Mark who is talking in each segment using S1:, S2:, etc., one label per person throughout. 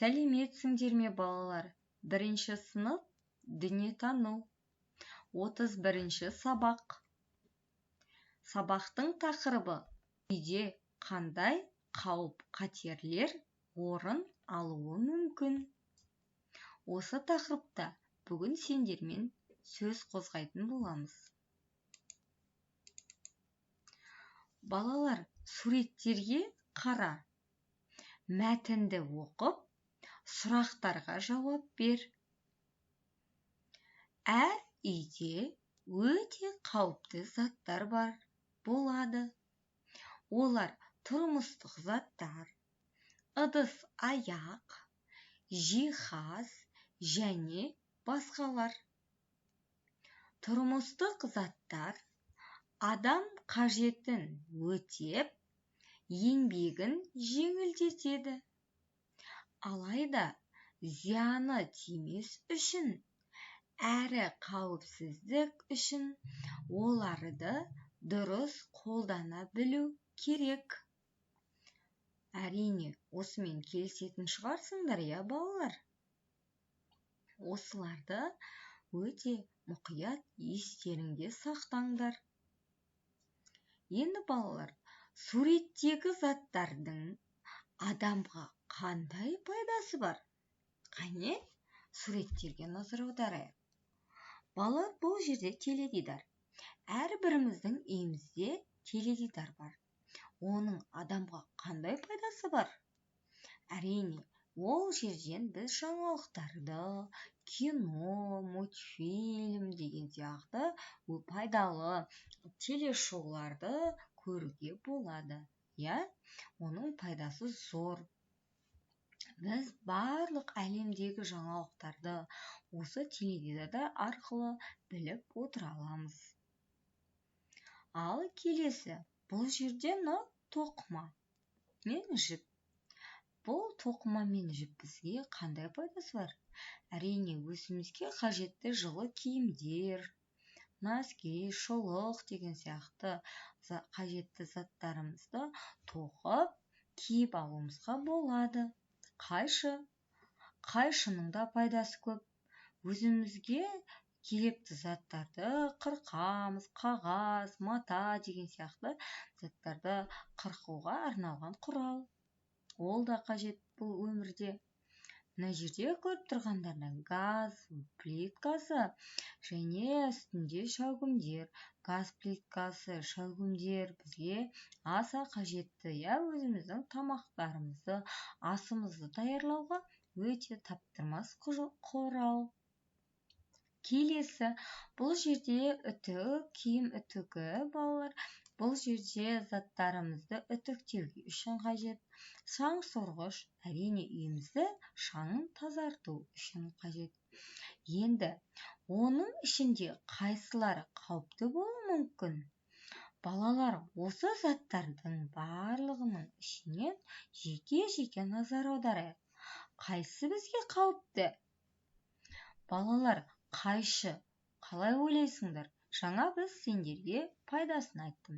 S1: Сәлеметсіңдер ме балалар? Бірінші сынып дүниетану. 31-ші сабақ. Сабақтың тақырыбы: үйде қандай қауіп-қатерлер орын алуы мүмкін? Осы тақырыпта бүгін сендермен сөз қозғайтын боламыз. Балалар, суреттерге қара. Мәтінді оқып, сұрақтарға жауап бер. Үйде өте қауіпті заттар болады. Олар тұрмыстық заттар, ыдыс-аяқ, жиһаз және басқалар. Тұрмыстық заттар адам қажетін өтеп, еңбегін жеңілдетеді. Алайда зияны тимес үшін әрі қауіпсіздік үшін оларды дұрыс қолдана білу керек. Әрине, осымен келісетін шығарсыңдар, балалар? Осыларды өте мұқият естеріңде сақтаңдар. Енді балалар, суреттегі заттардың адамға қандай пайдасы бар? Қане, суреттерге назар аударайық. Балалар, бұл жерде теледидар. Әрбіріміздің үйімізде теледидар бар. Оның адамға қандай пайдасы бар? Әрине, ол жерден біз жаңалықтарды, кино, мультфильм деген сияқты пайдалы телешоуларды көруге болады. Оның пайдасы зор. Біз барлық әлемдегі жаңалықтарды осы теледидар арқылы біліп отыра аламыз. Ал келесі, бұл жерде тоқыма мен жіп. Бұл тоқыма мен жіп бізге қандай пайдасы бар? Әрине, өзімізге қажетті жылы киімдер, носки, шұлық деген сияқты қажетті заттарымызды тоқып, киіп алуымызға болады. Қайшының да пайдасы көп. Өзімізге керекті заттарды қырқамыз, қағаз, мата деген сияқты заттарды қырқуға арналған құрал. Ол да қажет бұл өмірде. Мына жерде көріп тұрғандардан газ плиткасы және үстінде шәугімдер. Газ плиткасы, шәугімдер бізге аса қажетті. Өзіміздің тамақтарымызды, асымызды даярлауға өте таптырмас құрал. Келесі, бұл жерде үтік, киім үтігі, балалар. Бұл жерде заттарымызды үтіктеуге үшін қажет. Шаң сорғыш, әрине үйімізді шаңын тазарту үшін қажет. Енді оның ішінде қайсылары қауіпті болуы мүмкін? Балалар, осы заттардың барлығының ішінен жеке-жеке назар аударайық. Қайсы бізге қауіпті? Балалар, қайшы? Қалай ойлайсыңдар? Жаңа біз сендерге пайдасын айттым.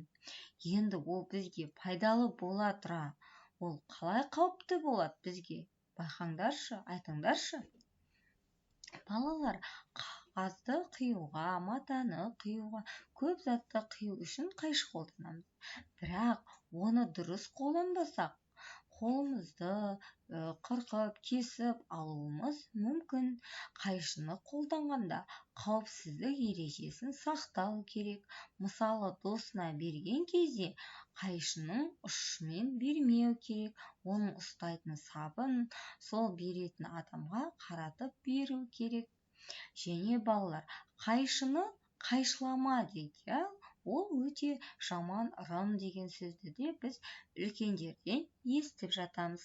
S1: Енді ол бізге пайдалы бола тұра, ол қалай қауіпті болады бізге? Байқаңдаршы, айтыңдаршы. Балалар, қағазды қиюға, матаны қиюға, көп затты қию үшін қайшы қолданамыз. Бірақ оны дұрыс қолданбасақ, қолымызды қырқып, кесіп алуымыз мүмкін. Қайшыны қолданғанда қауіпсіздік ережесін сақтау керек. Мысалы, досына берген кезде қайшының ұшымен бермеу керек. Оның ұстайтын сабын сол беретін адамға қаратып беру керек. Және балалар, қайшыны қайшылама дейді. Ол өте жаман ырым деген сөзді де біз үлкендерден естіп жатамыз.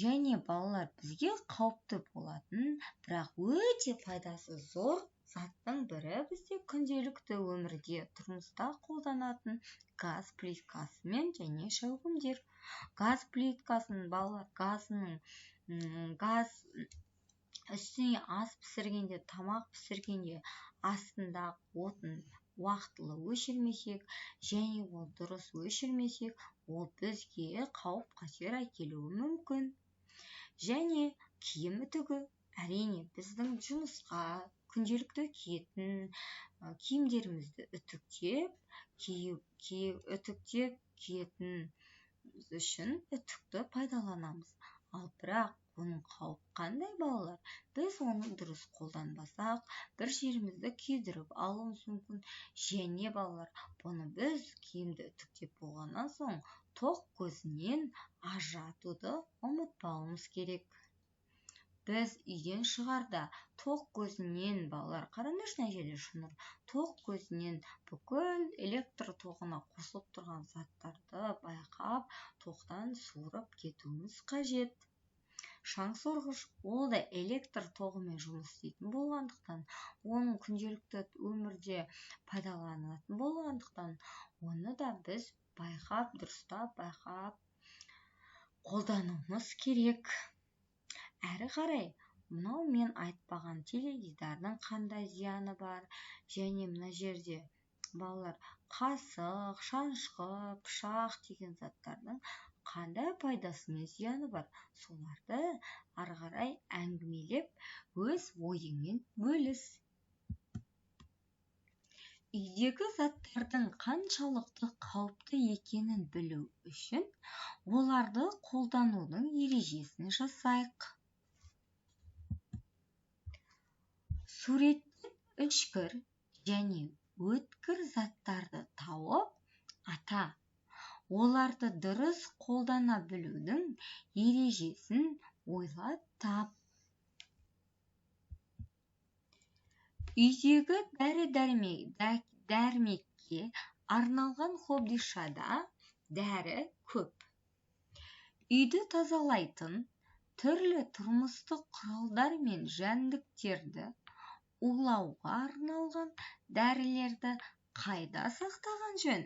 S1: Және балалар, бізге қауіпті болатын, бірақ өте пайдасы зор заттың бірі бізде күнделікті өмірде тұрмыста қолданатын газ плиткасы мен және шәугімдер. Газ плиткасын, балалар, газ үстіне ас пісіргенде, тамақ пісіргенде астында отын уақытылы өшірмесек, және ол дұрыс өшірмесек, ол бізге қауіп-қатер әкелуі мүмкін. және киім үтігі. Әрине, біздің жұмысқа күнделікті киетін киімдерімізді үтіктеп киетін үшін үтікті пайдаланамыз. Ал бірақ оның қауіпі қандай, балалар? Біз оны дұрыс қолданбасақ, бір жерімізді күйдіріп алуымыз мүмкін. Және балалар, бұны біз киімді үтіктеп болғаннан соң тоқ көзінен ажыратуды ұмытпауымыз керек. Біз үйден шығарда тоқ көзінен, балалар, қараңдаршы мына жерде Шынар, тоқ көзінен бүкіл электр тоғына қосылып тұрған заттарды байқап, тоқтан суырып кетуіміз қажет. Шаңсорғыш ол да электр тоғымен жұмыс істейтін болғандықтан, оның күнделікті өмірде пайдаланатын болғандықтан, оны да біз дұрыстап байқап қолдануымыз керек. Әрі қарай, мынау мен айтпаған теледидардың қандай зияны бар, және мына жерде балалар қасық, шанышқы, пышақ деген заттардың қандай пайдасы мен зияны бар, соларды ары қарай әңгімелеп, өз ойыңмен бөліс. Үйдегі заттардың қаншалықты қауіпті екенін білу үшін оларды қолданудың ережесін жасайық. Суреттен үшкір және өткір заттарды тауып ата. Оларды дұрыс қолдана білудің ережесін ойлап тап. Үйдегі дәрмекке арналған қобдишада дәрі көп. Үйді тазалайтын түрлі тұрмыстық құралдар мен жәндіктерді улауға арналған дәрілерді қайда сақтаған жөн?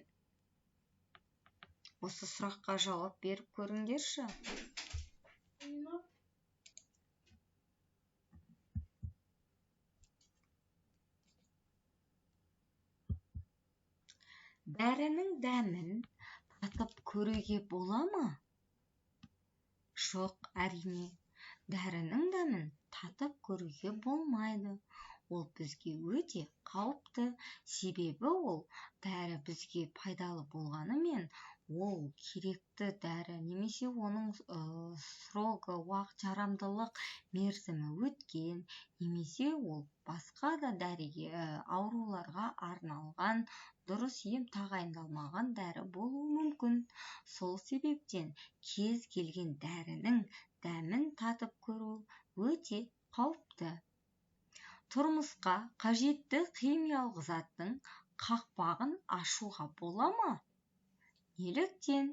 S1: Осы сұраққа жауап беріп көріңдерші. Дәрінің дәмін татып көруге бола ма? Жоқ, әрине. Дәрінің дәмін татып көруге болмайды. Ол бізге өте қауіпті, себебі ол дәрі бізге пайдалы болғанымен, ол керекті дәрі немесе оның срогі, жарамдылық мерзімі өткен, немесе ол басқа да дәріге, ауруларға арналған дұрыс ем тағайындалмаған дәрі болуы мүмкін. Сол себептен кез келген дәрінің дәмін татып көру өте қауіпті. Тұрмысқа қажетті химиялық заттың қақпағын ашуға бола ма? Неліктен?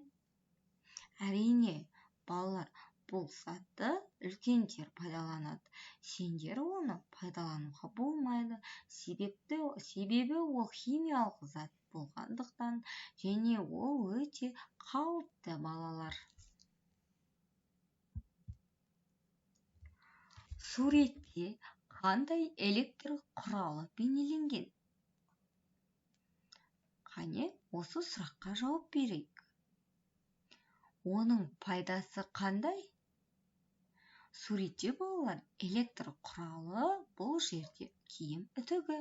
S1: Әрине, балалар, бұл затты үлкендер пайдаланады. Сендер оны пайдалануға болмайды. Себебі ол химиялық зат болғандықтан, және ол өте қауіпті, балалар. Суретте қандай электр құралы бейнеленген? Қане, осы сұраққа жауап берейік. Оның пайдасы қандай? Суретте балалар, электр құралы бұл жерде киім үтігі.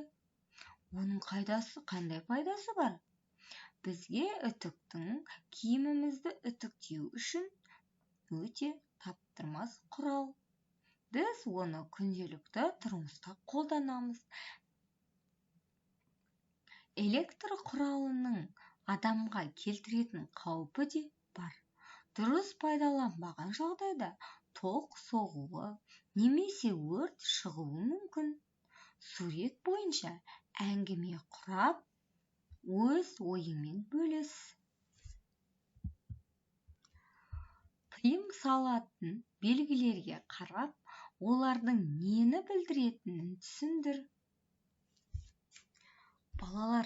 S1: Оның қандай пайдасы бар? Бізге үтіктің киімімізді үтіктеу үшін өте таптырмас құрал. Біз оны күнделікті тұрмыста қолданамыз. Электр құралының адамға келтіретін қаупі де бар. Дұрыс пайдаланбаған жағдайда тоқ соғуы немесе өрт шығуы мүмкін. Сурет бойынша әңгіме құрап, өз ойыңмен бөліс. Тыйым салатын белгілерге қарап, олардың нені білдіретінін түсіндір. Балалар,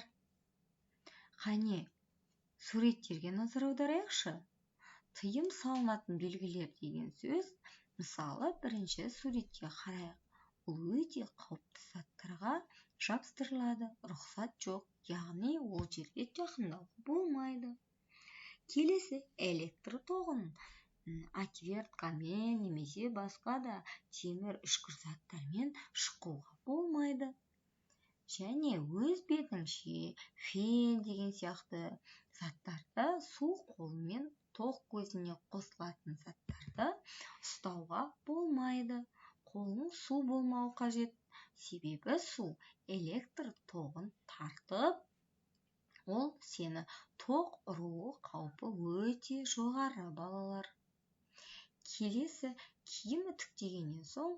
S1: қане, суреттерге назар аударайықшы. Тыйым салынатын белгілер деген сөз, мысалы, бірінші суретке қарайық. Ол өте қауіпті заттарға жапсырылады, рұқсат жоқ, яғни ол жерге жақындауға болмайды. Келесі электр тоғын отверткамен немесе басқа да темір үшкір заттармен шұқуға болмайды. Және өз бетінше фен деген сияқты заттарды су қолмен тоқ көзіне қосылатын заттарды ұстауға болмайды. Қолың су болмау қажет. Себебі су электр тоғын тартып, ол сені тоқ ұруы қаупі өте жоғары, балалар. Келесі, киім үтіктегеннен соң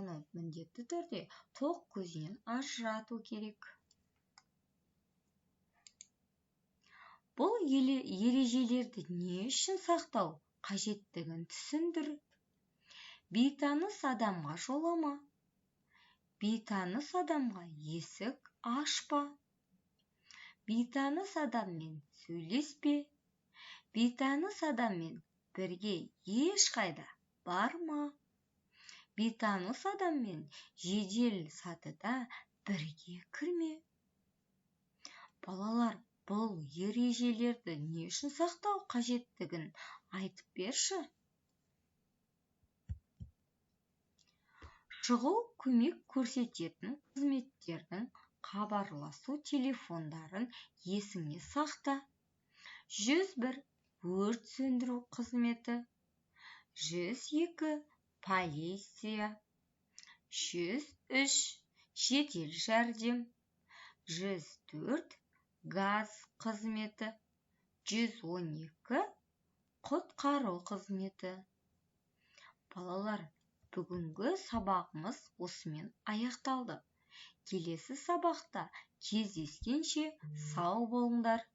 S1: оны міндетті түрде тоқ көзінен ажырату керек. Бұл ережелерді не үшін сақтау қажеттігін түсіндір. Бейтаныс адамға жолама. Бейтаныс адамға есік ашпа. Бейтаныс адаммен сөйлеспе. Бейтаныс адаммен бірге ешқайда барма. Бейтаныс адаммен жедел сатыда бірге кірме. Балалар, бұл ережелерді не үшін сақтау қажеттігін айтып берші. Шұғыл көмек көрсететін қызметтердің хабарласу телефондарын есіңе сақта. 101 өрт сөндіру қызметі, 102 полиция, 103 жедел жәрдем, 104 газ қызметі, 112 құтқару қызметі. Балалар, бүгінгі сабағымыз осымен аяқталды. Келесі сабақта кездескенше сау болыңдар.